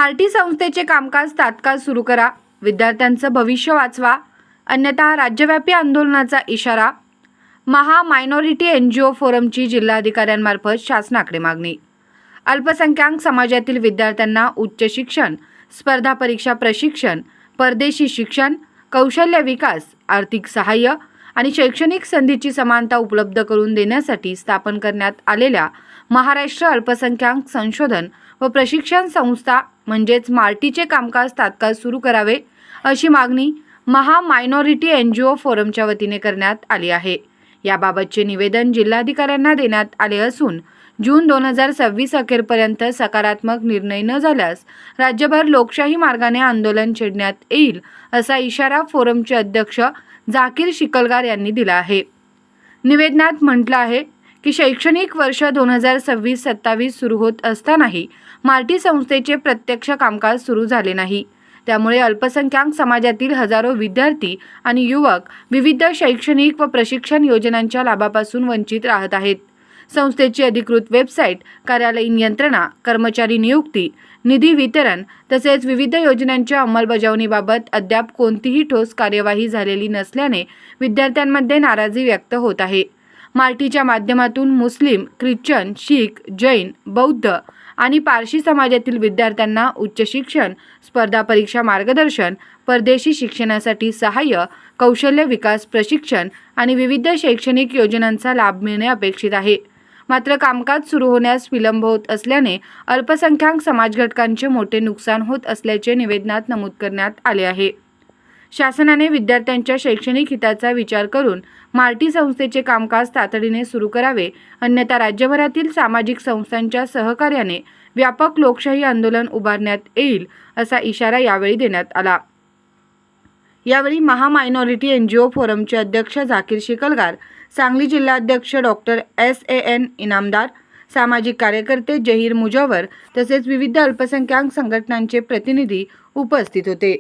Marty संस्थेचे कामकाज तात्काळ सुरू करा, विद्यार्थ्यांचं भविष्य वाचवा, अन्यथा राज्यव्यापी आंदोलनाचा इशारा. महा मायनॉरिटी NGO फोरमची जिल्हाधिकाऱ्यांमार्फत शासनाकडे मागणी. अल्पसंख्याक समाजातील विद्यार्थ्यांना उच्च शिक्षण, स्पर्धा परीक्षा प्रशिक्षण, परदेशी शिक्षण, कौशल्य विकास, आर्थिक सहाय्य आणि शैक्षणिक संधीची समानता उपलब्ध करून देण्यासाठी स्थापन करण्यात आलेल्या महाराष्ट्र अल्पसंख्याक संशोधन व प्रशिक्षण संस्था म्हणजेच मार्टीचे कामकाज तात्काळ सुरू करावे, अशी मागणी महा मायनॉरिटी NGO फोरमच्या वतीने करण्यात आली आहे. याबाबतचे निवेदन जिल्हाधिकाऱ्यांना देण्यात आले असून जून 2026 अखेरपर्यंत सकारात्मक निर्णय न झाल्यास राज्यभर लोकशाही मार्गाने आंदोलन छेडण्यात येईल, असा इशारा फोरमचे अध्यक्ष झाकीर शिकलगार यांनी दिला आहे. निवेदनात म्हटलं आहे की शैक्षणिक वर्ष 2026-27 सुरू होत असतानाही मार्टी संस्थेचे प्रत्यक्ष कामकाज सुरू झाले नाही. त्यामुळे अल्पसंख्याक समाजातील हजारो विद्यार्थी आणि युवक विविध शैक्षणिक व प्रशिक्षण योजनांच्या लाभापासून वंचित राहत आहेत. संस्थेची अधिकृत वेबसाईट, कार्यालयीन यंत्रणा, कर्मचारी नियुक्ती, निधी वितरण तसेच विविध योजनांच्या अंमलबजावणीबाबत अद्याप कोणतीही ठोस कार्यवाही झालेली नसल्याने विद्यार्थ्यांमध्ये नाराजी व्यक्त होत आहे. मार्टीच्या माध्यमातून मुस्लिम, ख्रिश्चन, शीख, जैन, बौद्ध आणि पारशी समाजातील विद्यार्थ्यांना उच्च शिक्षण, स्पर्धा परीक्षा मार्गदर्शन, परदेशी शिक्षणासाठी सहाय्य, कौशल्य विकास प्रशिक्षण आणि विविध शैक्षणिक योजनांचा लाभ मिळणे अपेक्षित आहे. मात्र कामकाज सुरू होण्यास विलंब होत असल्याने अल्पसंख्याक समाज घटकांचे मोठे नुकसान होत असल्याचे निवेदनात नमूद करण्यात आले आहे. शासनाने विद्यार्थ्यांच्या शैक्षणिक हिताचा विचार करून मार्टी संस्थेचे कामकाज तातडीने सुरू करावे, अन्यथा राज्यभरातील सामाजिक संस्थांच्या सहकार्याने व्यापक लोकशाही आंदोलन उभारण्यात येईल, असा इशारा यावेळी देण्यात आला. यावेळी महा मायनॉरिटी NGO फोरमचे अध्यक्ष झाकीर शिकलगार, सांगली जिल्हाध्यक्ष डॉक्टर SAN इनामदार, सामाजिक कार्यकर्ते जहीर मुजवर तसेच विविध अल्पसंख्याक संघटनांचे प्रतिनिधी उपस्थित होते.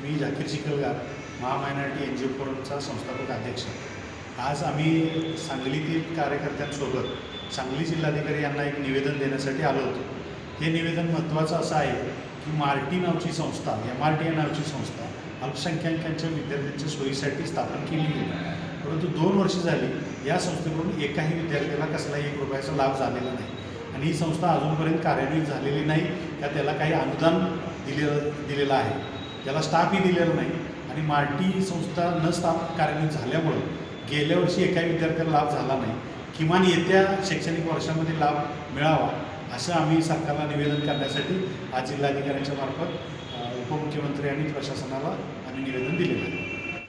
मी झाकीर शिकलगार, महा मायनॉरिटी NGO फोरमचा संस्थापक अध्यक्ष. आज आम्ही सांगलीतील कार्यकर्त्यांसोबत सांगली जिल्हाधिकारी यांना एक निवेदन देण्यासाठी आलो होतो. हे निवेदन महत्त्वाचं असं आहे की मार्टी नावची संस्था, MRT नावची संस्था अल्पसंख्याकांच्या विद्यार्थ्यांच्या सोयीसाठी स्थापन केली गेली, परंतु 2 वर्ष झाली या संस्थेकडून एकाही विद्यार्थ्याला कसलाही 1 रुपयाचा लाभ झालेला नाही आणि ही संस्था अजूनपर्यंत कार्यान्वित झालेली नाही. त्याला काही अनुदान दिलेलं आहे, त्याला स्टाफही दिलेला नाही आणि मार्टी संस्था कार्यान्वित झाल्यामुळं गेल्या वर्षी एकाही विद्यार्थ्याला लाभ झाला नाही. किमान येत्या शैक्षणिक वर्षामध्ये लाभ मिळावा असं आम्ही सरकारला निवेदन करण्यासाठी आज जिल्हाधिकाऱ्यांच्या मार्फत उपमुख्यमंत्री आणि प्रशासनाला आम्ही निवेदन दिलेलं आहे.